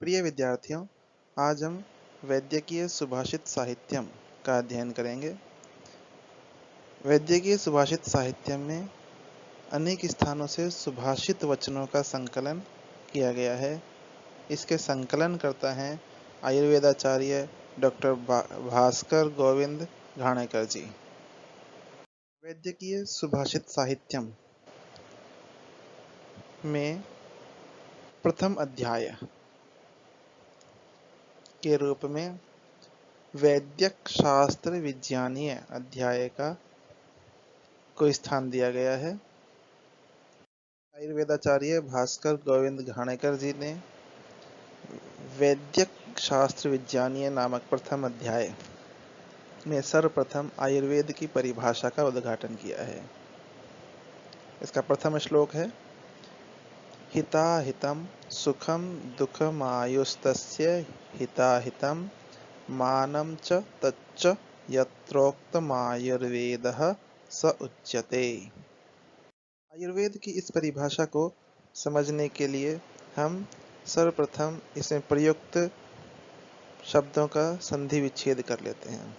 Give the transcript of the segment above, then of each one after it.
प्रिय विद्यार्थियों, आज हम वैद्यकीय सुभाषित साहित्यम का अध्ययन करेंगे। वैद्यकीय सुभाषित साहित्यम में अनेक स्थानों से सुभाषित वचनों का संकलन किया गया है। इसके संकलन करता है आयुर्वेदाचार्य डॉक्टर भास्कर गोविंद घाणेकर जी। वैद्यकीय सुभाषित साहित्यम में प्रथम अध्याय के रूप में वैद्यक शास्त्र विज्ञानीय अध्याय को स्थान दिया गया है। आयुर्वेदाचार्य भास्कर गोविंद घाणेकर जी ने वैद्यक शास्त्र विज्ञानीय नामक प्रथम अध्याय में सर्वप्रथम आयुर्वेद की परिभाषा का उद्घाटन किया है। इसका प्रथम श्लोक है, हिताहितं सुखम दुःखमायुस्तस्य हिताहितं मानं च तच्च यत्रोक्तमायुर्वेदः स उच्यते। आयुर्वेद की इस परिभाषा को समझने के लिए हम सर्वप्रथम इसमें प्रयुक्त शब्दों का संधि विच्छेद कर लेते हैं।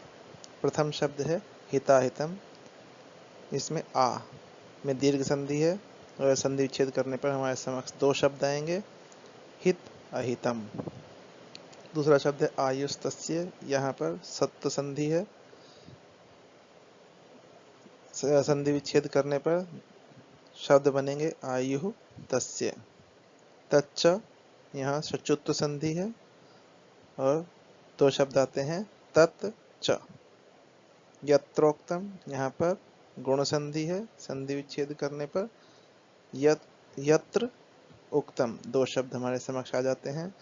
प्रथम शब्द है हिताहितम, इसमें आ में दीर्घ संधि है और संधि विच्छेद करने पर हमारे समक्ष दो शब्द आएंगे, हित अहितम। दूसरा शब्द है आयुस्तस्य, यहाँ पर सत्व संधि है, संधि विच्छेद करने पर शब्द बनेंगे आयु तस्य। तच्च, यहाँ सचुत्व संधि है और दो शब्द आते हैं तत् च। यत्रोक्तम, यहाँ पर गुण संधि है, संधि विच्छेद करने पर यत्र उक्तम, दो शब्द हमारे समक्ष आ जाते हैं।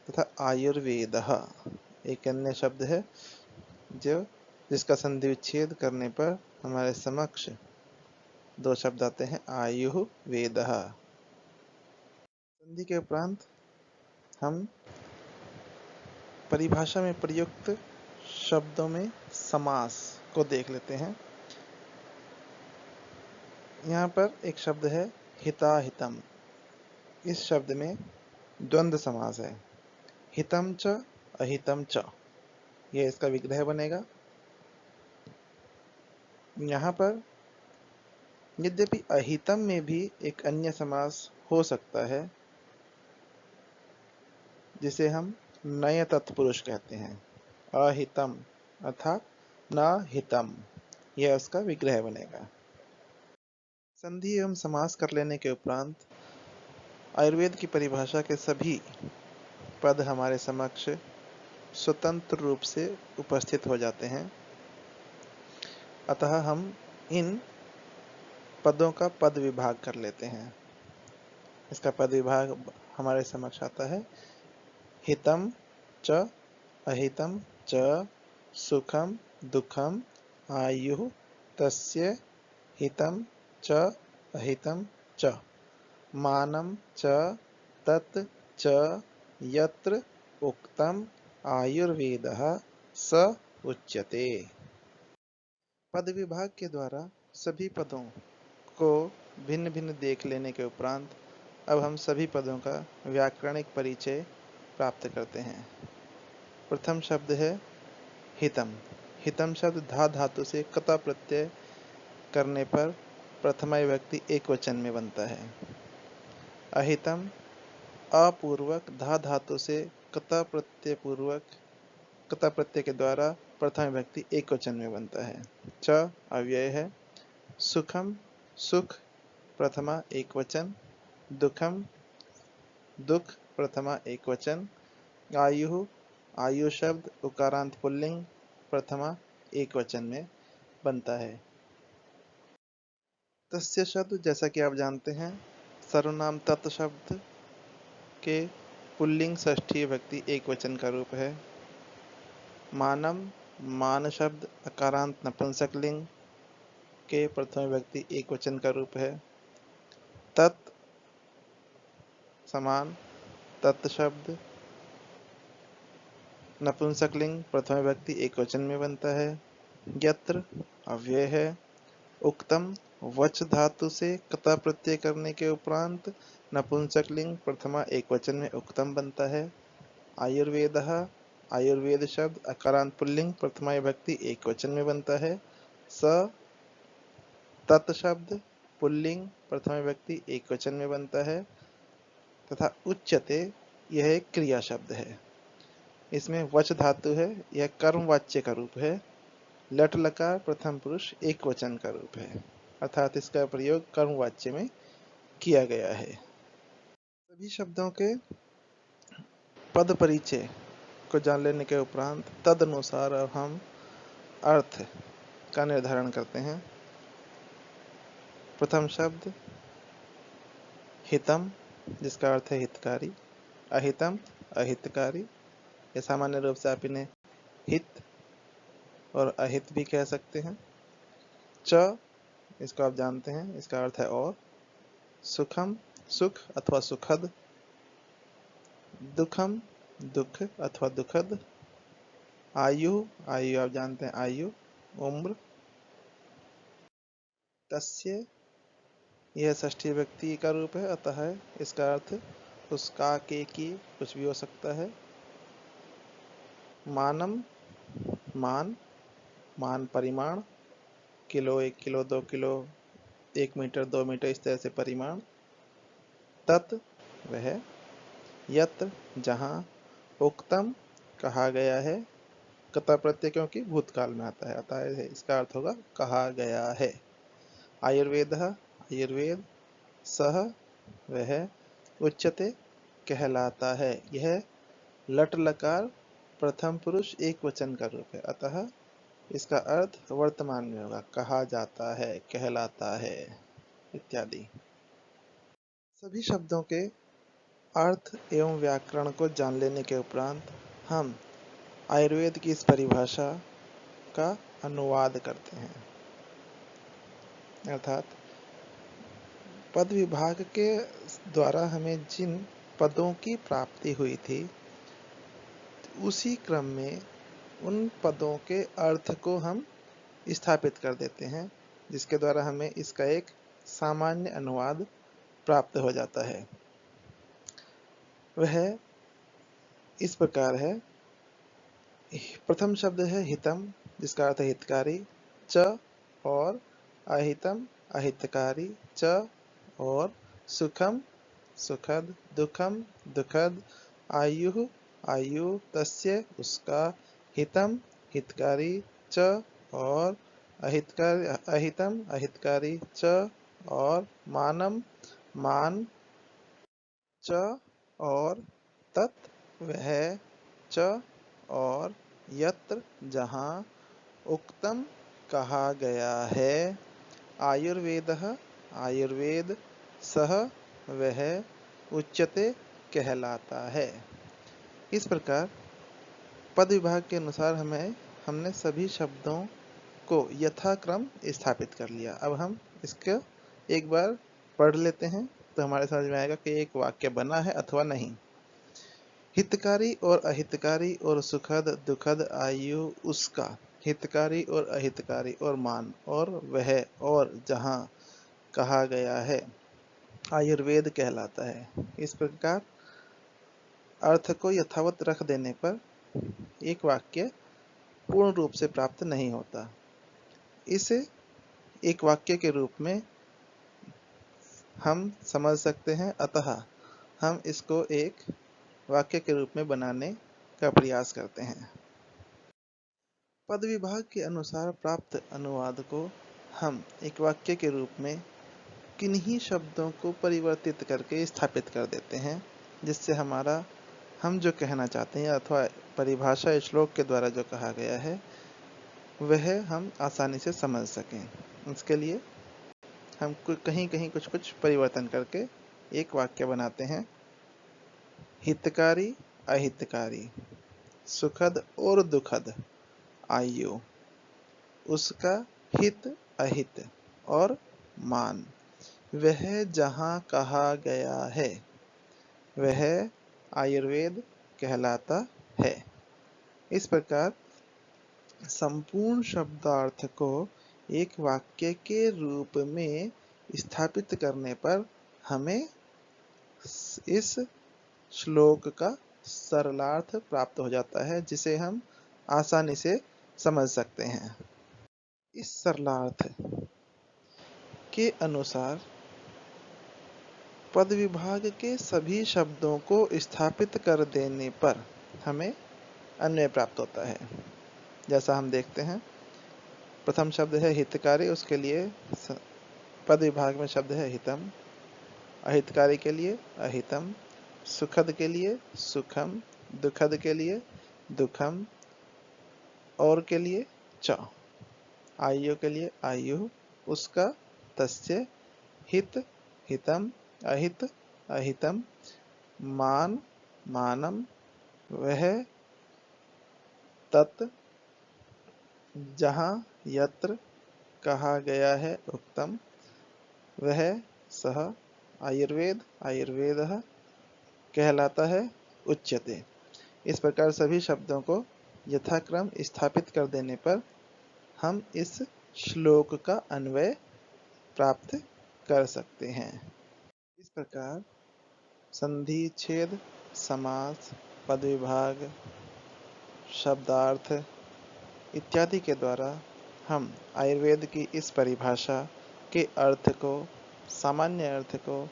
तथा आयुर्वेदः एक अन्य शब्द है जिसका संधि विच्छेद करने पर हमारे समक्ष दो शब्द आते हैं आयु वेदः। संधि के उपरांत हम परिभाषा में प्रयुक्त शब्दों में समास को देख लेते हैं। यहाँ पर एक शब्द है हिताहितम। इस शब्द में द्वंद्व समास है, हितम च अहितम च, यह इसका विग्रह बनेगा। यहाँ पर यद्यपि अहितम में भी एक अन्य समास हो सकता है जिसे हम नय तत्पुरुष कहते हैं, अहितम अर्थात न हितम, यह उसका विग्रह बनेगा। संधि एवं समास कर लेने के उपरांत आयुर्वेद की परिभाषा के सभी पद हमारे समक्ष स्वतंत्र रूप से उपस्थित हो जाते हैं। अतः हम इन पदों का पद विभाग कर लेते हैं। इसका पद विभाग हमारे समक्ष आता है, हितम च अहितम च सुखम दुखम आयु तस्य हितम च अहितम च मानं च तत् च यत्र उक्तम आयुर्वेदः स उच्यते। पद विभाग के द्वारा सभी पदों को भिन्न भिन्न देख लेने के उपरांत अब हम सभी पदों का व्याकरणिक परिचय प्राप्त करते हैं। प्रथम शब्द है हितम। हितम शब्द धा धातु से कता प्रत्यय करने पर प्रथमा विभक्ति एक वचन में बनता है। अहितम अपूर्वक धा धातु से कता प्रत्यय पूर्वक कता प्रत्यय के द्वारा प्रथम विभक्ति एक वचन में बनता है। च अव्यय है। सुखम सुख प्रथमा एक वचन, दुखम दुख प्रथमा एक वचन, आयु आयु शब्द उकारांत पुल्लिंग प्रथमा एक वचन में बनता है। तस्य शब्द जैसा कि आप जानते हैं सर्वनाम तत् शब्द के पुल्लिंग षष्ठी विभक्ति एक वचन का रूप है। मानम मान शब्द अकारांत नपुंसक लिंग के प्रथम विभक्ति एक वचन का रूप है। तत् समान तत् शब्द नपुंसक लिंग प्रथम विभक्ति एक वचन में बनता है। यत्र अव्यय है। उक्तम वच धातु से कता प्रत्यय करने के उपरांत नपुंसक लिंग प्रथमा एक वचन में उक्तम बनता है। आयुर्वेदः, आयुर्वेद शब्द अकारांत पुल्लिंग प्रथमा विभक्ति एक वचन में बनता है। स तत् शब्द पुल्लिंग प्रथमा विभक्ति एक वचन में बनता है। तथा उच्यते यह एक क्रिया शब्द है, इसमें वच धातु है, यह कर्म वाच्य का रूप है। लट लकार प्रथम पुरुष एक वचन का रूप है, अर्थात इसका प्रयोग कर्म वाच्य में किया गया है। सभी शब्दों के पद परिचय को जान लेने के उपरांत तदनुसार अब हम अर्थ का निर्धारण करते हैं। प्रथम शब्द हितम, जिसका अर्थ है हितकारी। अहितम, अहितकारी। ये सामान्य रूप से आप इन्हें हित और अहित भी कह सकते हैं। च, इसको आप जानते हैं, इसका अर्थ है और। सुखम, सुख अथवा सुखद। दुखम, दुख अथवा दुखद। आयु, आयु आप जानते हैं, आयु, उम्र। तस्य, यह षष्ठी विभक्ति का रूप है, अतः इसका अर्थ उसका, के, की कुछ भी हो सकता है। मानम, मान, मान परिमाण, kilo, 1 kilo, 2 kilo, 1 metre, 2 metre, इस तरह से परिमाण। तत्, वह। यत्र, जहाँ। उक्तम, कहा गया है। कता प्रत्यय क्योंकि भूतकाल में आता है, अतः इसका अर्थ होगा कहा गया है। आयुर्वेद, आयुर्वेद। सह, वह। उच्यते, कहलाता है। यह लट लकार प्रथम पुरुष एक वचन का रूप है, अतः इसका अर्थ वर्तमान में होगा, कहा जाता है, कहलाता है इत्यादि। सभी शब्दों के अर्थ एवं व्याकरण को जान लेने के उपरांत हम आयुर्वेद की इस परिभाषा का अनुवाद करते हैं। अर्थात पद विभाग के द्वारा हमें जिन पदों की प्राप्ति हुई थी, उसी क्रम में उन पदों के अर्थ को हम स्थापित कर देते हैं, जिसके द्वारा हमें इसका एक सामान्य अनुवाद प्राप्त हो जाता है। वह इस प्रकार है। प्रथम शब्द है हितम, जिसका अर्थ है हितकारी। च और अहितम, अहितकारी। च और सुखम, सुखद। दुखम, दुखद। आयु, आयु। तस्य, उसका। हितम, हितकारी। च और अहितकारी, अहितम, अहितकारी। च और मानम, मान। च और तत्, वह। च और यत्र, जहाँ। उक्तम, कहा गया है। आयुर्वेदः, आयुर्वेद। सह, वह। उच्यते, कहलाता है। इस प्रकार पद विभाग के अनुसार हमने सभी शब्दों को यथाक्रम स्थापित कर लिया। अब हम इसको एक बार पढ़ लेते हैं, तो हमारे समझ में आएगा कि एक वाक्य बना है अथवा नहीं। हितकारी और अहितकारी और सुखद, दुखद। आयु, उसका। हितकारी और अहितकारी और मान और वह और जहाँ कहा गया है, आयुर्वेद कहलाता है। इस प्रकार अर्थ को यथावत रख देने पर एक वाक्य पूर्ण रूप से प्राप्त नहीं होता। इसे एक वाक्य के रूप में हम समझ सकते हैं, अतः हम इसको एक वाक्य के रूप में बनाने का प्रयास करते हैं। पद विभाग के अनुसार प्राप्त अनुवाद को हम एक वाक्य के रूप में किन्हीं शब्दों को परिवर्तित करके स्थापित कर देते हैं, जिससे हम जो कहना चाहते हैं अथवा परिभाषा श्लोक के द्वारा जो कहा गया है, वह हम आसानी से समझ सकें। इसके लिए हम कहीं कहीं कुछ कुछ परिवर्तन करके एक वाक्य बनाते हैं। हितकारी, अहितकारी। सुखद और दुखद। आयु, उसका। हित, अहित और मान। वह जहाँ कहा गया है, वह आयुर्वेद कहलाता है। इस प्रकार संपूर्ण शब्दार्थ को एक वाक्य के रूप में स्थापित करने पर हमें इस श्लोक का सरलार्थ प्राप्त हो जाता है जिसे हम आसानी से समझ सकते हैं। इस सरलार्थ के अनुसार पद विभाग के सभी शब्दों को स्थापित कर देने पर हमें अन्वय प्राप्त होता है। जैसा हम देखते हैं, प्रथम शब्द है हितकारी, उसके लिए पद विभाग में शब्द है हितम, अहितकारी के लिए अहितम, सुखद के लिए सुखम, दुखद के लिए दुखम, और के लिए च, आयु के लिए आयु, उसका, तस्य, हित हितम, अहित अहितम, मान मानम, वह, तत्, जहाँ, यत्र, कहा गया है, उक्तम, वह, सह, आयुर्वेद आयुर्वेदः कहलाता है, उच्यते। इस प्रकार सभी शब्दों को यथाक्रम स्थापित कर देने पर हम इस श्लोक का अन्वय प्राप्त कर सकते हैं। इस प्रकार संधि, छेद, समास, पद विभाग, शब्दार्थ इत्यादि के द्वारा हम आयुर्वेद की इस परिभाषा के अर्थ को, सामान्य अर्थ को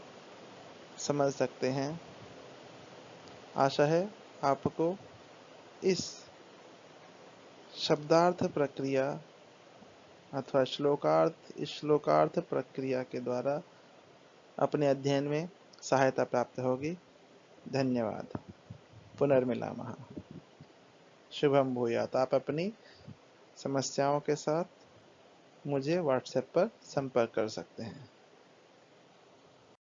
समझ सकते हैं। आशा है आपको इस शब्दार्थ प्रक्रिया अथवा श्लोकार्थ प्रक्रिया के द्वारा अपने अध्ययन में सहायता प्राप्त होगी। धन्यवाद। पुनर्मिलामः। शुभम भूयात्। आप अपनी समस्याओं के साथ मुझे व्हाट्सएप पर संपर्क कर सकते हैं।